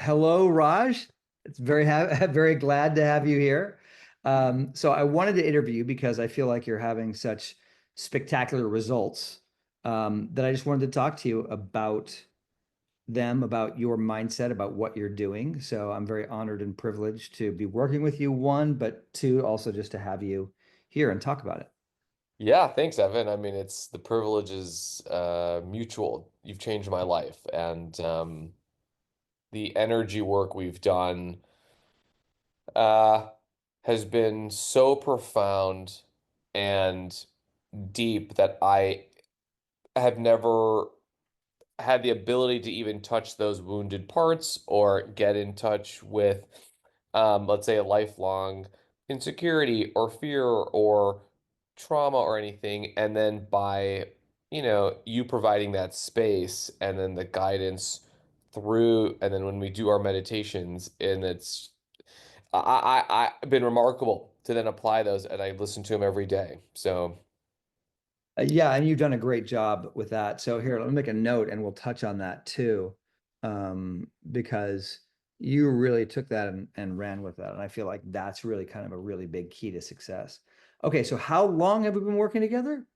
Hello, Raj. It's very glad to have you here. So I wanted to interview you because I feel like you're having such spectacular results that I just wanted to talk to you about them, about your mindset, about what you're doing. So I'm very honored and privileged to be working with you, one, but two, also just to have you here and talk about it. Yeah, thanks, Evan. I mean, it's the privilege is mutual. You've changed my life, and the energy work we've done uh, has been so profound and deep that I have never had the ability to even touch those wounded parts or get in touch with, let's say, a lifelong insecurity or fear or trauma or anything. And then by, you providing that space and then the guidance through, and then when we do our meditations, and I've been remarkable to then apply those, and I listen to them every day. So, Yeah, and you've done a great job with that. So here, let me make a note and we'll touch on that too. Because you really took that and ran with that. And I feel like that's really kind of a really big key to success. Okay, so how long have we been working together?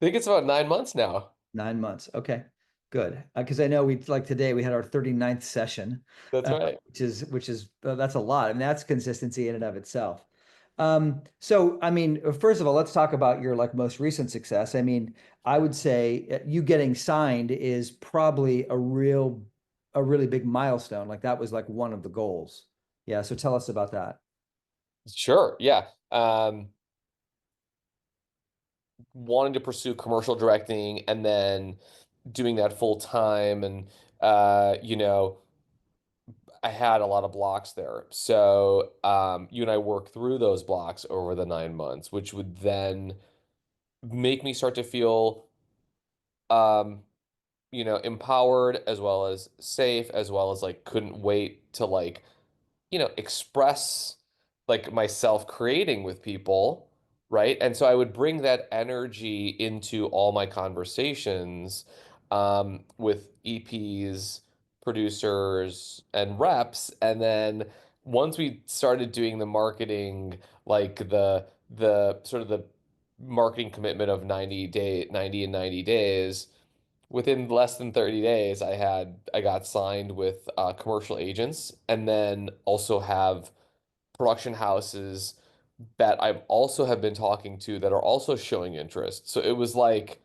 I think it's about 9 months now. 9 months. Okay, good. Because I know we like today we had our 39th session, That's uh, right. which is that's a lot. I mean, that's consistency in and of itself. So I mean, first of all, let's talk about your like most recent success. I mean, I would say you getting signed is probably a really big milestone. Like that was like one of the goals. Yeah. So tell us about that. Sure. Yeah. Wanting to pursue commercial directing and then doing that full time and I had a lot of blocks there. So you and I worked through those blocks over the 9 months, which would then make me start to feel um empowered as well as safe as well as like couldn't wait to like express like myself creating with people, right? And so I would bring that energy into all my conversations with EPs, producers, and reps. And then once we started doing the marketing, like the sort of the marketing commitment of 90 and 90 days, within less than 30 days, I got signed with commercial agents and then also have production houses that I've also have been talking to that are also showing interest. So it was like,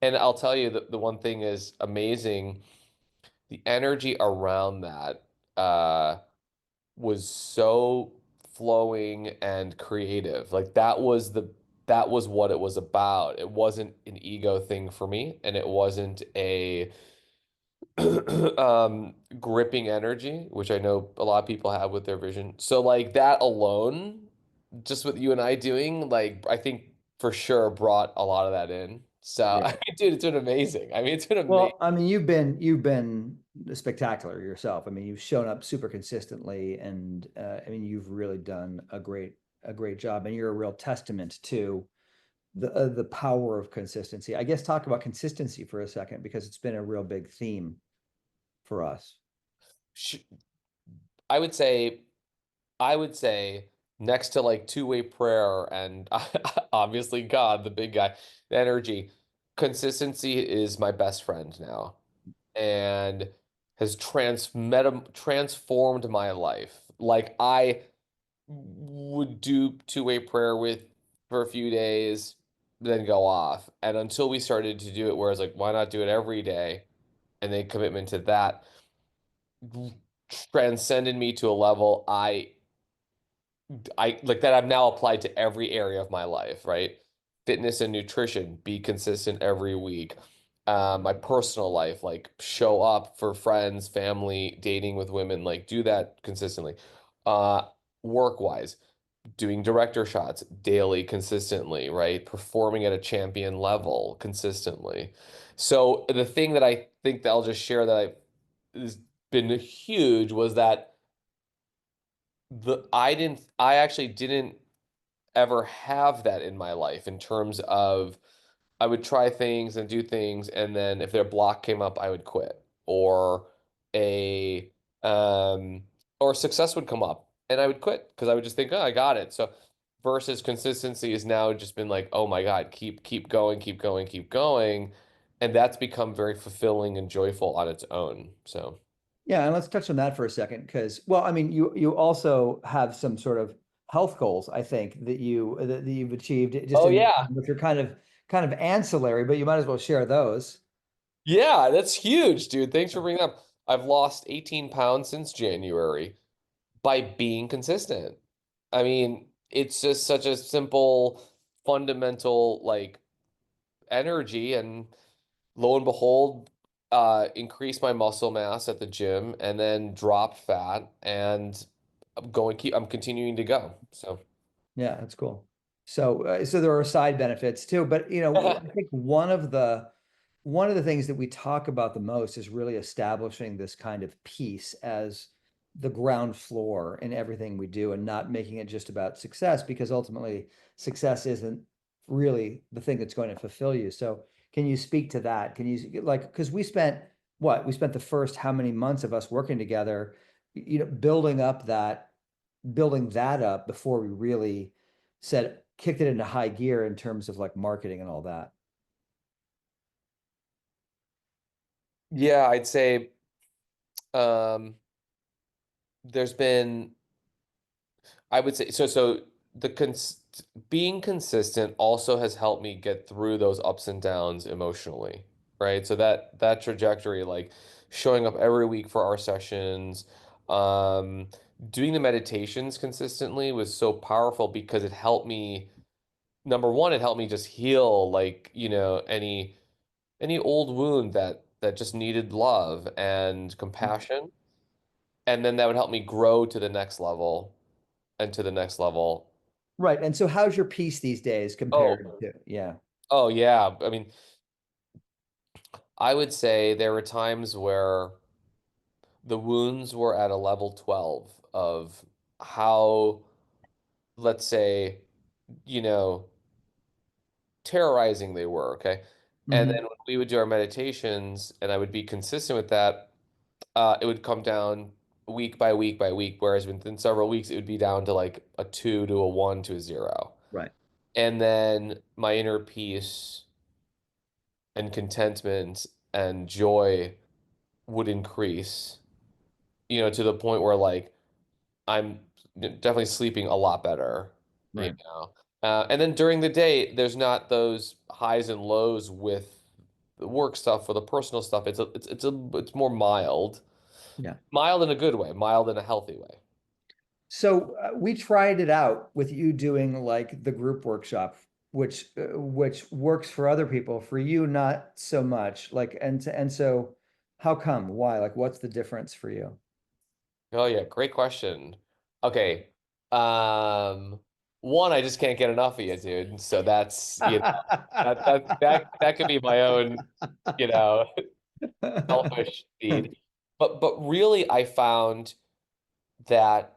and I'll tell you that the one thing is amazing, the energy around that was so flowing and creative. Like that was what it was about. It wasn't an ego thing for me, and it wasn't a gripping energy, which I know a lot of people have with their vision. So like that alone, just with you and I doing, like I think for sure brought a lot of that in. So I Yeah. mean, dude, it's been amazing. I mean, it's been amazing. Well, I mean, you've been spectacular yourself. I mean, you've shown up super consistently, and I mean, you've really done a great job, and you're a real testament to the power of consistency. I guess talk about consistency for a second because it's been a real big theme for us. Sh- I would say, I would say next to like two-way prayer and obviously God, the big guy, the energy, consistency is my best friend now, and has transformed my life. Like I would do two-way prayer with for a few days, then go off. And until we started to do it, where it's like, why not do it every day? And then commitment to that transcended me to a level I like that I've now applied to every area of my life, right? Fitness and nutrition, be consistent every week. My personal life, like show up for friends, family, dating with women, like do that consistently. Uh, Work-wise, doing director shots daily, consistently, right? Performing at a champion level consistently. So the thing that I think that I'll just share that has been huge was that I actually didn't ever have that in my life in terms of I would try things and do things, and then if their block came up, I would quit. Or a um, or success would come up and I would quit because I would just think, oh, I got it. So versus consistency has now just been like, oh my God, keep going, keep going, keep going. And that's become very fulfilling and joyful on its own. So, Yeah, and let's touch on that for a second, because, well, I mean, you also have some sort of health goals, I think, that you've achieved just oh in yeah. which are kind of ancillary, but you might as well share those. Yeah, that's huge, dude. Thanks for bringing that up. I've lost 18 pounds since January by being consistent. I mean, it's just such a simple, fundamental like energy, and lo and behold, increase my muscle mass at the gym and then drop fat, and I'm continuing to go. So Yeah, that's cool. So there are side benefits too, but I think one of the things that we talk about the most is really establishing this kind of peace as the ground floor in everything we do, and not making it just about success, because ultimately success isn't really the thing that's going to fulfill you. So can you speak to that? Can you, like, because we spent the first how many months of us working together, building that up before we really kicked it into high gear in terms of like marketing and all that. yeah, I'd say um, there's been I would say so the being consistent also has helped me get through those ups and downs emotionally, right? So that trajectory, like showing up every week for our sessions, um, doing the meditations consistently was so powerful because it helped me, number one, it helped me just heal like, any old wound that just needed love and compassion. And then that would help me grow to the next level and to the next level. Right. And so how's your peace these days compared Oh, to, yeah. oh yeah. I mean, I would say there were times where the wounds were at a level 12 of how, let's say, you know, terrorizing they were, okay? And Hmm. then when we would do our meditations and I would be consistent with that, it would come down week by week by week, whereas within several weeks it would be down to like a 2 to a 1 to a 0. Right. And then my inner peace and contentment and joy would increase, to the point where like I'm definitely sleeping a lot better, you Right. know. And then during the day, there's not those highs and lows with the work stuff or the personal stuff. It's more mild, Yeah. mild in a good way, mild in a healthy way. So we tried it out with you doing like the group workshop, which works for other people, for you not so much. Like, and so how come? Why? Like, what's the difference for you? Oh yeah, great question. Okay. Um, One, I just can't get enough of you, dude. So that's, that could be my own, you know, selfish need. But really I found that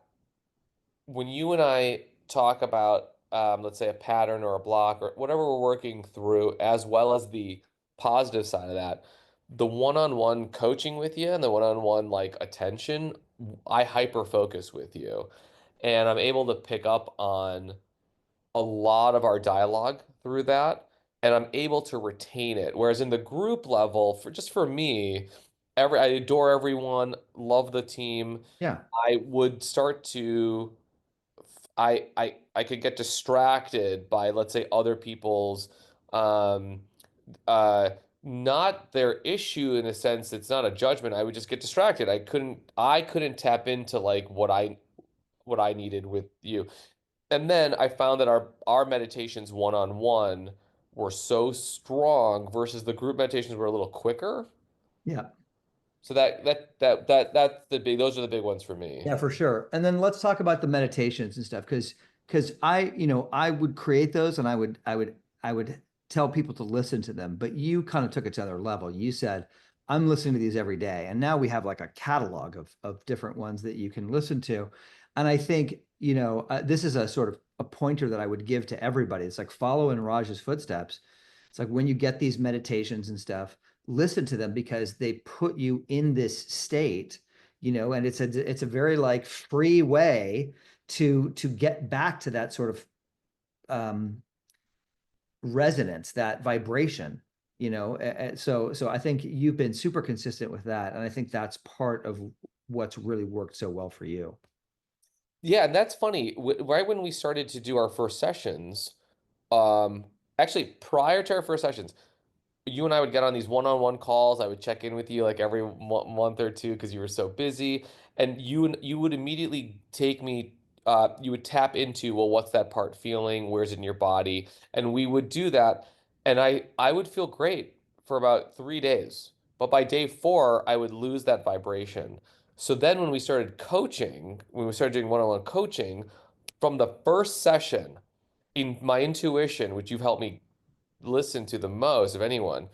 when you and I talk about let's say a pattern or a block or whatever we're working through, as well as the positive side of that, the one-on-one coaching with you and the one-on-one like attention, I hyper focus with you. And I'm able to pick up on a lot of our dialogue through that, and I'm able to retain it. Whereas in the group level, for me, I adore everyone, love the team. Yeah. I would start to I could get distracted by, let's say, other people's um uh not their issue. In a sense, it's not a judgment. I would just get distracted. I couldn't tap into like what I needed with you. And then I found that our meditations one on one were so strong versus the group meditations were a little quicker. Yeah. So that's the big those are the big ones for me. Yeah, for sure. And then let's talk about the meditations and stuff, because I would create those, and I would tell people to listen to them, but you kind of took it to another level. You said, I'm listening to these every day. And now we have like a catalog of different ones that you can listen to. And I think, this is a sort of a pointer that I would give to everybody. It's like follow in Raj's footsteps. It's like when you get these meditations and stuff, listen to them, because they put you in this state. and it's a very like free way to get back to that sort of um resonance, that vibration, so I think you've been super consistent with that, and I think that's part of what's really worked so well for you. Yeah, and that's funny. Right when we started to do our first sessions, um, actually prior to our first sessions, you and I would get on these one-on-one calls. I would check in with you like every month or two because you were so busy, and you would immediately take me. You would tap into, well, what's that part feeling? Where's it in your body? And we would do that, and I would feel great for about 3 days, but by day four, I would lose that vibration. So then, when we started coaching, when we started doing one-on-one coaching, from the first session, in my intuition, which you've helped me listen to the most of anyone,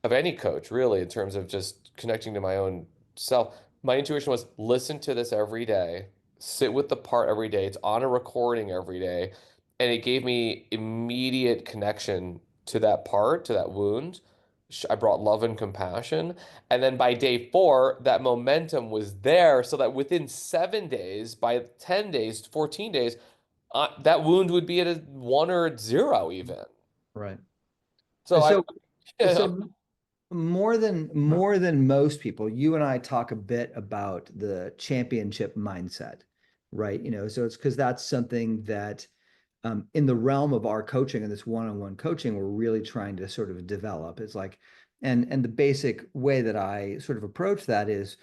of any coach, really, in terms of just connecting to my own self. My intuition was listen to this every day, sit with the part every day. It's on a recording every day. And it gave me immediate connection to that part, to that wound. I brought love and compassion. And then by day four, that momentum was there so that within 7 days, by 10 days, 14 days, that wound would be at a one or a zero even. Right. So I, So you know, so more than most people, you and I talk a bit about the championship mindset, right? So it's because that's something that in the realm of our coaching and this one-on-one coaching, we're really trying to sort of develop. It's like, and the basic way that I sort of approach that is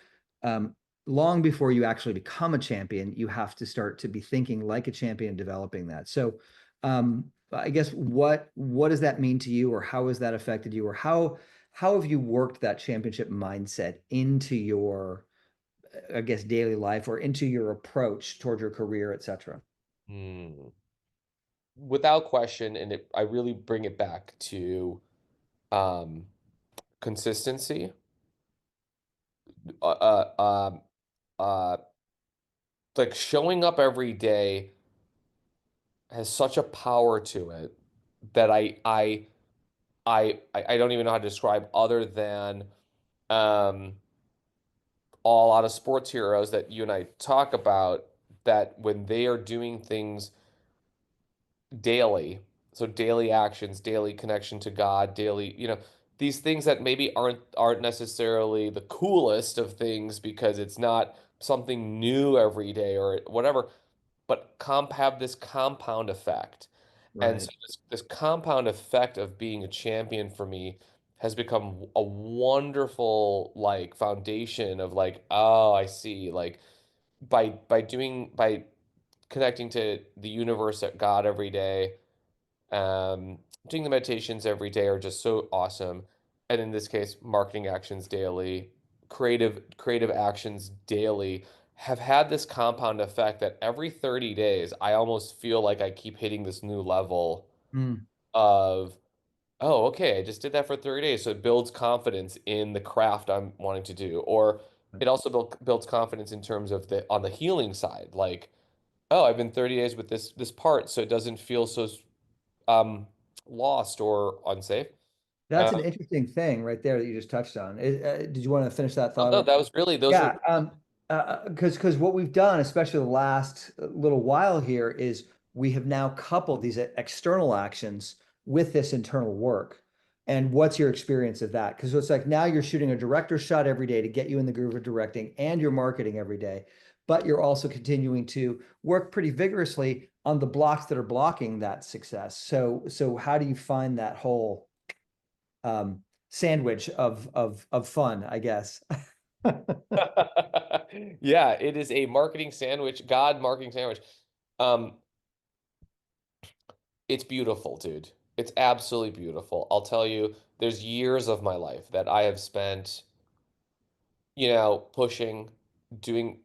um, long before you actually become a champion, you have to start to be thinking like a champion, developing that. So I guess what does that mean to you, or how has that affected you, or how have you worked that championship mindset into your, I guess, daily life, or into your approach toward your career, et cetera? hmm. Without question, and I really bring it back to um, consistency. Uh, uh, um, uh, like showing up every day has such a power to it that I don't even know how to describe other than um, a lot of sports heroes that you and I talk about that when they are doing things daily. So daily actions, daily connection to God, daily, these things that maybe aren't necessarily the coolest of things because it's not something new every day or whatever, but have this compound effect. And so Right. this compound effect of being a champion for me has become a wonderful like foundation of like, oh, I see, like by connecting to the universe at God every day, um, doing the meditations every day are just so awesome. And in this case, marketing actions daily, creative actions daily have had this compound effect that every 30 days, I almost feel like I keep hitting this new level Mm. of, oh, okay, I just did that for 30 days. So it builds confidence in the craft I'm wanting to do. Or it also builds confidence in terms of the on the healing side. Like, oh, I've been 30 days with this part, so it doesn't feel so um, lost or unsafe. That's Uh, an interesting thing right there that you just touched on. Did you want to finish that oh, thought? no, that was really those are Yeah, because what we've done, especially the last little while here, is we have now coupled these external actions with this internal work. And what's your experience of that? Because it's like now you're shooting a director's shot every day to get you in the groove of directing, and you're marketing every day, but you're also continuing to work pretty vigorously on the blocks that are blocking that success. So how do you find that whole sandwich of fun, I guess? yeah, it is a marketing sandwich, God marketing sandwich. Um, it's beautiful, dude. It's absolutely beautiful. I'll tell you, there's years of my life that I have spent, pushing, doing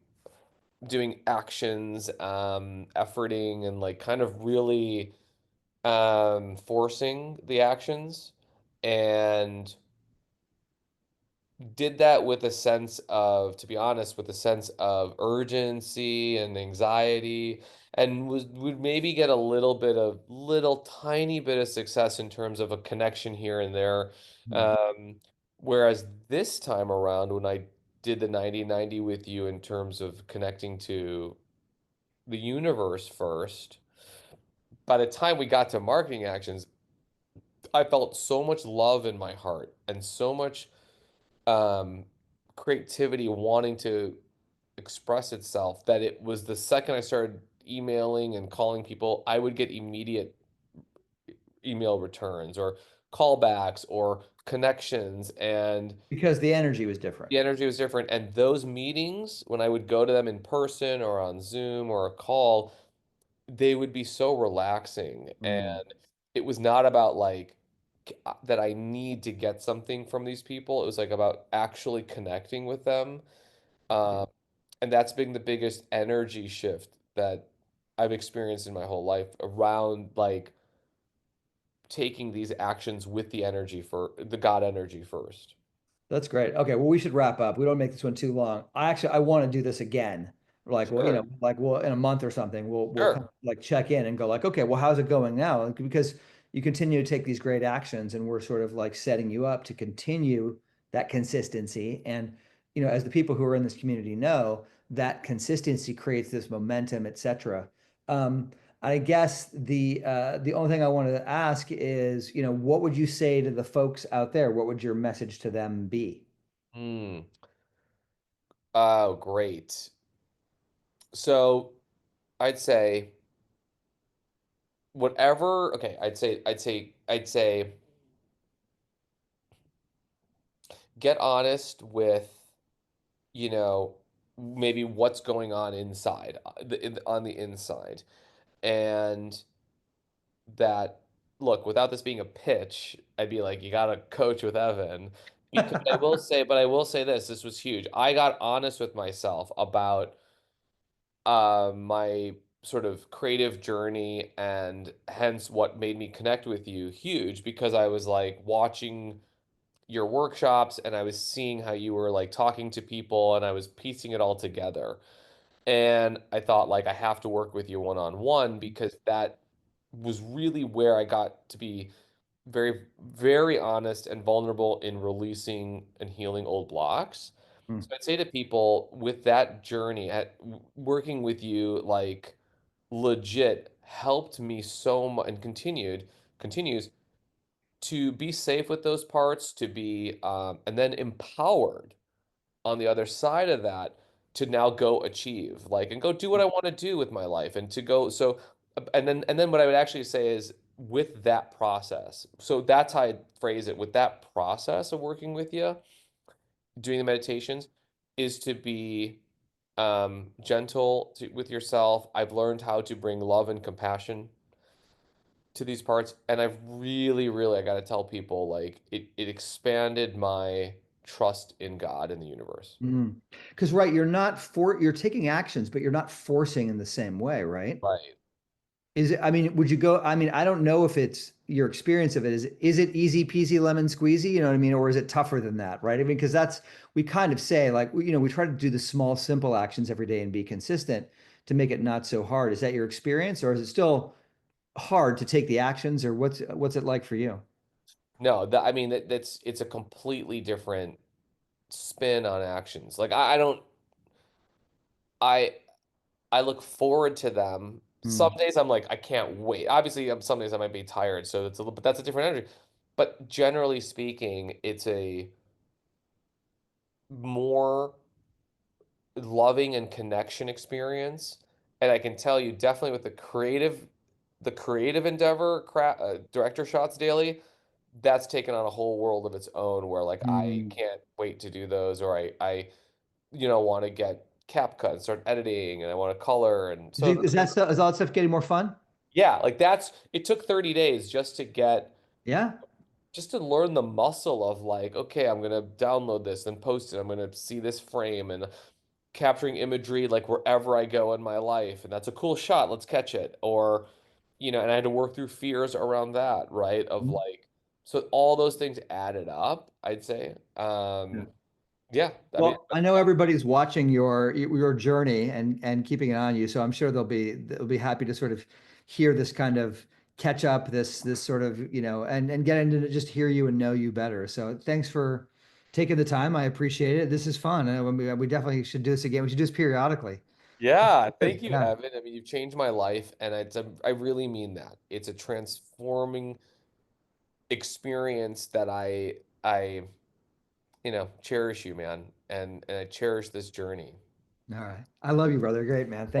doing actions, efforting and like kind of really forcing the actions. And did that with a sense of, to be honest, with a sense of urgency and anxiety, and would maybe get a little tiny bit of success in terms of a connection here and there. Hmm. Um, Whereas this time around, when I did the 90-90 with you in terms of connecting to the universe first. By the time we got to marketing actions, I felt so much love in my heart and so much um, creativity wanting to express itself that it was the second I started emailing and calling people, I would get immediate email returns or callbacks or connections, and Because the energy was different. the energy was different. And those meetings, when I would go to them in person or on Zoom or a call, they would be so relaxing. Mm. And it was not about like that I need to get something from these people. It was like about actually connecting with them. Um, and that's been the biggest energy shift that I've experienced in my whole life around like taking these actions with the energy for the God energy first. That's great. Okay, well, we should wrap up. We don't make this one too long. I want to do this again. Like, well, Sure, like well, in a month or something, we'll kind of sure. like check in and go like, okay, well, how's it going now? Like, because you continue to take these great actions, and we're sort of like setting you up to continue that consistency. And as the people who are in this community know, that consistency creates this momentum, etc. Um, I guess the only thing I wanted to ask is, what would you say to the folks out there? What would your message to them be? Hmm. Oh, great. So I'd say whatever, okay, I'd say get honest with, you know, maybe what's going on inside, on the inside. And that, look, without this being a pitch, I'd be like, you gotta coach with Evan. Because I will say this was huge. I got honest with myself about my sort of creative journey and hence what made me connect with you huge because I was like watching your workshops and I was seeing how you were like talking to people and I was piecing it all together. And I thought like I have to work with you one on one because that was really where I got to be very, very honest and vulnerable in releasing and healing old blocks. Mm. So I'd say to people with that journey at working with you, like legit helped me so much and continues to be safe with those parts, to be and then empowered on the other side of that to now go achieve like and go do what I want to do with my life and to go so and then what I would actually say is with that process. So that's how I phrase it with that process of working with you, doing the meditations is to be gentle with yourself. I've learned how to bring love and compassion to these parts and I've really really I got to tell people like it expanded my trust in God and the universe. Mm. Because right, you're taking actions, but you're not forcing in the same way, right? Right. Is it, I mean, would you go, I mean, I don't know if it's your experience of it. Is it easy peasy lemon squeezy? You know what I mean? Or is it tougher than that, right? I mean, because we kind of say like, we try to do the small, simple actions every day and be consistent to make it not so hard. Is that your experience, or is it still hard to take the actions, or what's it like for you? No, that I mean that's it's a completely different spin on actions. Like I don't I I look forward to them. Some Mm. days I'm like I can't wait. Obviously, some days I might be tired, so it's a little but that's a different energy. But generally speaking, it's a more loving and connection experience. And I can tell you definitely with the creative endeavor, director shots daily, that's taken on a whole world of its own where like I Mm. can't wait to do those or I want to get cap cut and start editing and I want to color and so Is all that stuff getting more fun? yeah, like that's it took 30 days just to get Yeah. just to learn the muscle of like okay, I'm gonna download this and post it. I'm gonna see this frame and capturing imagery like wherever I go in my life and that's a cool shot, let's catch it. Or and I had to work through fears around that, right? Of Mm. like so all those things added up, I'd say. Yeah. Yeah, I mean Well, I know everybody's watching your journey and keeping an eye on you, so I'm sure they'll be happy to sort of hear this kind of catch up, this sort of, and get into just hear you and know you better. So thanks for taking the time. I appreciate it. This is fun. We definitely should do this again. We should do this periodically. This is Yeah, thank good. you, Yeah. Evan. I mean, you've changed my life, and I really mean that. It's a transforming experience that I cherish you, man, and I cherish this journey. All right. I love you, brother. Great, man. Thank you.